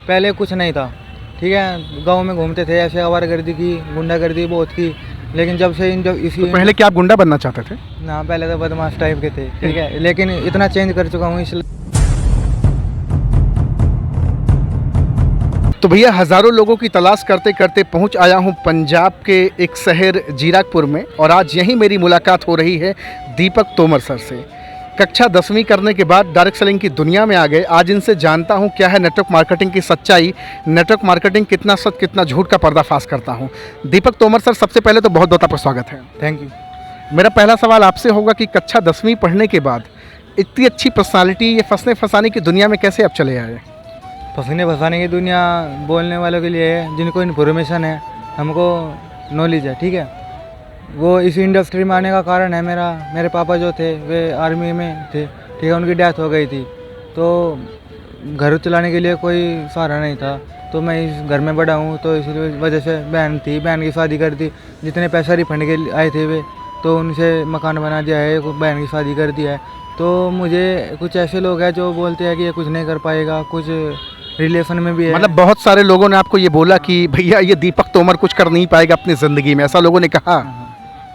पहले कुछ नहीं था, ठीक है। गांव में घूमते थे, ऐसे आवारागर्दी की, गुंडागर्दी बहुत की। लेकिन जब से इन जब इसी तो पहले क्या आप गुंडा बनना चाहते थे? ना, पहले तो बदमाश टाइप के थे, ठीक है। लेकिन इतना चेंज कर चुका हूँ इसलिए। तो भैया हज़ारों लोगों की तलाश करते करते पहुंच आया हूं पंजाब के एक शहर जीराकपुर में, और आज यहीं मेरी मुलाकात हो रही है दीपक तोमर सर से। कक्षा 10वीं करने के बाद डायरेक्ट सेलिंग की दुनिया में आ गए। आज इनसे जानता हूं क्या है नेटवर्क मार्केटिंग की सच्चाई, नेटवर्क मार्केटिंग कितना सच कितना झूठ का पर्दाफाश करता हूं। दीपक तोमर सर, सबसे पहले तो बहुत बहुत आपका स्वागत है। Thank you. मेरा पहला सवाल आपसे होगा कि कक्षा 10वीं पढ़ने के बाद इतनी अच्छी पर्सनालिटी, ये फंसने फंसाने की दुनिया में कैसे आप चले आए? फंसने फंसाने की दुनिया बोलने वालों के लिए है जिनको इन्फॉर्मेशन है, हमको नॉलेज है, ठीक है। वो इस इंडस्ट्री में आने का कारण है मेरे पापा जो थे वे आर्मी में थे, ठीक है। उनकी डेथ हो गई थी, तो घर चलाने के लिए कोई सहारा नहीं था। तो मैं इस घर में बड़ा हूँ, तो इसी वजह से बहन थी, बहन की शादी कर दी। जितने पैसा रिफंड के आए थे वे, तो उनसे मकान बना दिया है, बहन की शादी कर दिया है। तो मुझे कुछ ऐसे लोग हैं जो बोलते हैं कि ये कुछ नहीं कर पाएगा, कुछ रिलेशन में भी है। मतलब बहुत सारे लोगों ने आपको ये बोला कि भैया ये दीपक तोमर कुछ कर नहीं पाएगा अपनी ज़िंदगी में, ऐसा लोगों ने कहा?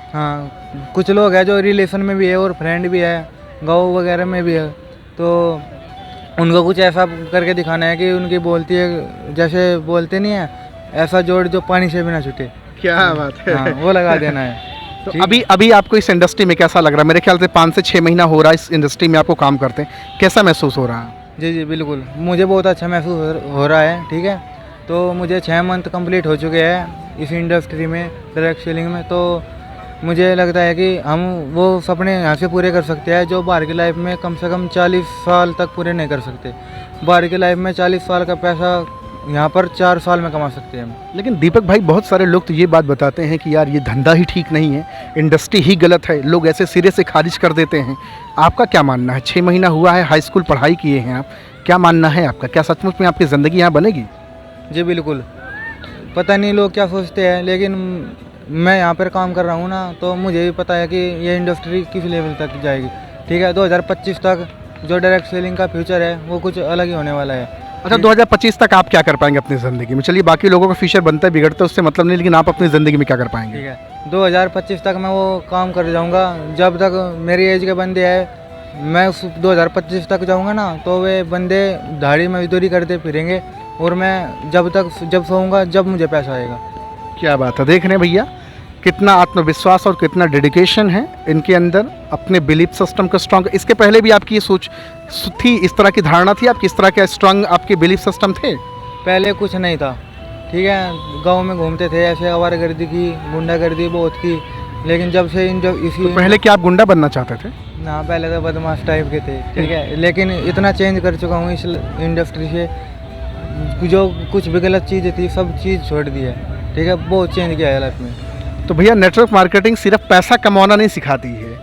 हाँ, कुछ लोग हैं जो रिलेशन में भी है और फ्रेंड भी है, गाँव वगैरह में भी है। तो उनको कुछ ऐसा करके दिखाना है कि उनकी बोलती है, जैसे बोलते नहीं है, ऐसा जोड़ जो पानी से भी ना छूटे। क्या बात है। हाँ, वो लगा देना है। तो अभी आपको इस इंडस्ट्री में कैसा लग रहा है? मेरे ख्याल से 5 से 6 महीना हो रहा है इस इंडस्ट्री में आपको काम करते हैं, कैसा महसूस हो रहा है? जी जी बिल्कुल, मुझे बहुत अच्छा महसूस हो रहा है, ठीक है। तो मुझे 6 मंथ कंप्लीट हो चुके हैं इस इंडस्ट्री में, डायरेक्ट सेलिंग में। तो मुझे लगता है कि हम वो सपने यहाँ से पूरे कर सकते हैं जो बाहर की लाइफ में कम से कम 40 साल तक पूरे नहीं कर सकते। बाहर की लाइफ में 40 साल का पैसा यहाँ पर 4 साल में कमा सकते हैं हम। लेकिन दीपक भाई, बहुत सारे लोग तो ये बात बताते हैं कि यार ये धंधा ही ठीक नहीं है, इंडस्ट्री ही गलत है, लोग ऐसे सिरे से खारिज कर देते हैं। आपका क्या मानना है? 6 महीना हुआ है, हाई स्कूल पढ़ाई किए हैं आप, क्या मानना है आपका? क्या सचमुच में आपकी ज़िंदगी यहाँ बनेगी? जी बिल्कुल, पता नहीं लोग क्या सोचते हैं, लेकिन मैं यहाँ पर काम कर रहा हूँ ना, तो मुझे भी पता है कि ये इंडस्ट्री किस लेवल तक जाएगी, ठीक है। 2025 तक जो डायरेक्ट सेलिंग का फ्यूचर है वो कुछ अलग ही होने वाला है। अच्छा, 2025 तक आप क्या कर पाएंगे अपनी ज़िंदगी में? चलिए, बाकी लोगों का फ्यूचर बनता है बिगड़ता है, उससे मतलब नहीं, लेकिन आप अपनी ज़िंदगी में क्या कर पाएंगे? ठीक है, 2025 तक मैं वो काम कर जाऊंगा। जब तक मेरी एज के बंदे हैं, मैं उस 2025 तक जाऊंगा ना, तो वे बंदे दाढ़ी मजदूरी करते फिरेंगे, और मैं जब सोऊंगा जब मुझे पैसा आएगा। क्या बात है। देख रहे हैं भैया कितना आत्मविश्वास और कितना डेडिकेशन है इनके अंदर, अपने बिलीफ सिस्टम को स्ट्रांग। इसके पहले भी आपकी ये सोच थी, इस तरह की धारणा थी आपकी, इस तरह के स्ट्रांग आपके बिलीफ सिस्टम थे? पहले कुछ नहीं था, ठीक है। गांव में घूमते थे, ऐसे आवारागर्दी की, गुंडागर्दी बहुत की। लेकिन जब से तो पहले क्या आप गुंडा बनना चाहते थे? ना, पहले तो बदमाश टाइप के थे, ठीक है। लेकिन इतना चेंज कर चुका हूँ इस इंडस्ट्री से, जो कुछ भी गलत चीज़ थी सब चीज़ छोड़ दी है, ठीक है। बहुत चेंज किया है लाइफ में। तो भैया नेटवर्क मार्केटिंग सिर्फ पैसा कमाना नहीं सिखाती है,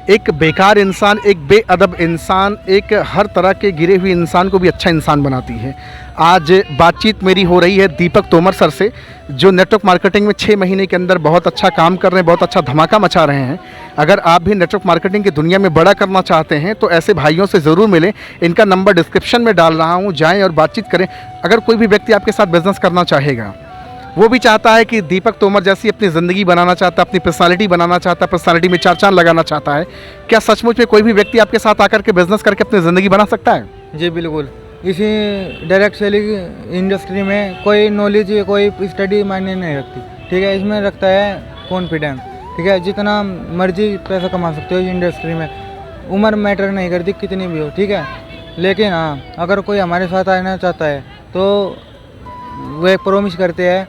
एक बेकार इंसान, एक बेअदब इंसान, एक हर तरह के गिरे हुए इंसान को भी अच्छा इंसान बनाती है। आज बातचीत मेरी हो रही है दीपक तोमर सर से, जो नेटवर्क मार्केटिंग में 6 महीने के अंदर बहुत अच्छा काम कर रहे हैं, बहुत अच्छा धमाका मचा रहे हैं। अगर आप भी नेटवर्क मार्केटिंग की दुनिया में बड़ा करना चाहते हैं तो ऐसे भाइयों से ज़रूर मिलें। इनका नंबर डिस्क्रिप्शन में डाल रहा हूँ, जाएँ और बातचीत करें। अगर कोई भी व्यक्ति आपके साथ बिजनेस करना चाहेगा, वो भी चाहता है कि दीपक तोमर जैसी अपनी ज़िंदगी बनाना चाहता है, अपनी पर्सनालिटी बनाना चाहता है, पर्सनालिटी में 4 चांद लगाना चाहता है, क्या सचमुच में कोई भी व्यक्ति आपके साथ आकर के बिजनेस करके अपनी ज़िंदगी बना सकता है? जी बिल्कुल, इसी डायरेक्ट सेलिंग इंडस्ट्री में कोई नॉलेज, कोई स्टडी मायने नहीं रखती, ठीक है। इसमें रखता है कॉन्फिडेंस, ठीक है। जितना मर्जी पैसा कमा सकते हो इस इंडस्ट्री में, उम्र मैटर नहीं करती कितनी भी हो, ठीक है। लेकिन हाँ, अगर कोई हमारे साथ आना चाहता है तो वो एक प्रॉमिस करते हैं,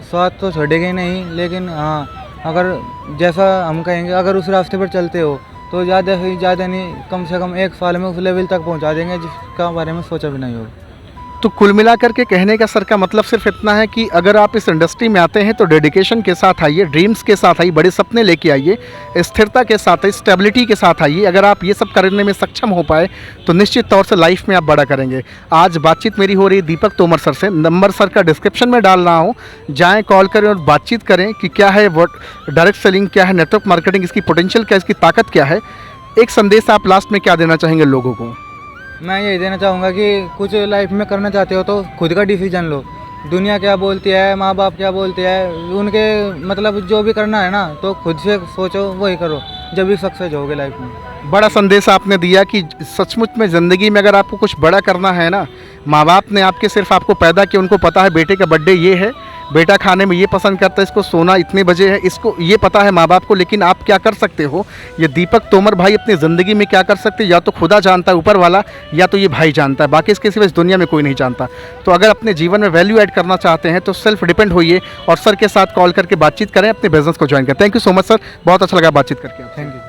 साथ तो छोड़ेंगे नहीं, लेकिन हाँ, अगर जैसा हम कहेंगे, अगर उस रास्ते पर चलते हो तो ज़्यादा से ज़्यादा नहीं, कम से कम 1 साल में उस लेवल तक पहुंचा देंगे जिसका बारे में सोचा भी नहीं होगा। तो कुल मिलाकर के कहने का सर का मतलब सिर्फ इतना है कि अगर आप इस इंडस्ट्री में आते हैं तो डेडिकेशन के साथ आइए, ड्रीम्स के साथ आइए, बड़े सपने लेके आइए, स्थिरता के साथ आइए, स्टेबिलिटी के साथ आइए। अगर आप ये सब करने में सक्षम हो पाए तो निश्चित तौर से लाइफ में आप बड़ा करेंगे। आज बातचीत मेरी हो रही है दीपक तोमर सर से, नंबर सर का डिस्क्रिप्शन में डाल रहा हूँ, जाएँ, कॉल करें और बातचीत करें कि क्या है वो डायरेक्ट सेलिंग, क्या है नेटवर्क मार्केटिंग, इसकी पोटेंशियल क्या है, इसकी ताकत क्या है। एक संदेश आप लास्ट में क्या देना चाहेंगे लोगों को? मैं यही देना चाहूँगा कि कुछ लाइफ में करना चाहते हो तो खुद का डिसीजन लो। दुनिया क्या बोलती है, माँ बाप क्या बोलते हैं, उनके मतलब जो भी करना है ना तो खुद से सोचो, वही करो, जब भी सक्सेस होगे लाइफ में। बड़ा संदेश आपने दिया कि सचमुच में ज़िंदगी में अगर आपको कुछ बड़ा करना है ना, माँ बाप ने आपके सिर्फ आपको पैदा किया, उनको पता है बेटे का बर्थडे ये है, बेटा खाने में ये पसंद करता है, इसको सोना इतने बजे है, इसको ये पता है माँ बाप को। लेकिन आप क्या कर सकते हो, ये दीपक तोमर भाई अपनी ज़िंदगी में क्या कर सकते हैं, या तो खुदा जानता है ऊपर वाला, या तो ये भाई जानता है, बाकी इसके सिवा इस दुनिया में कोई नहीं जानता। तो अगर अपने जीवन में वैल्यू ऐड करना चाहते हैं तो सेल्फ डिपेंड होइए और सर के साथ कॉल करके बातचीत करें, अपने बिजनेस को ज्वाइन करें। Thank you so much sir, बहुत अच्छा लगा बातचीत करके। Thank you.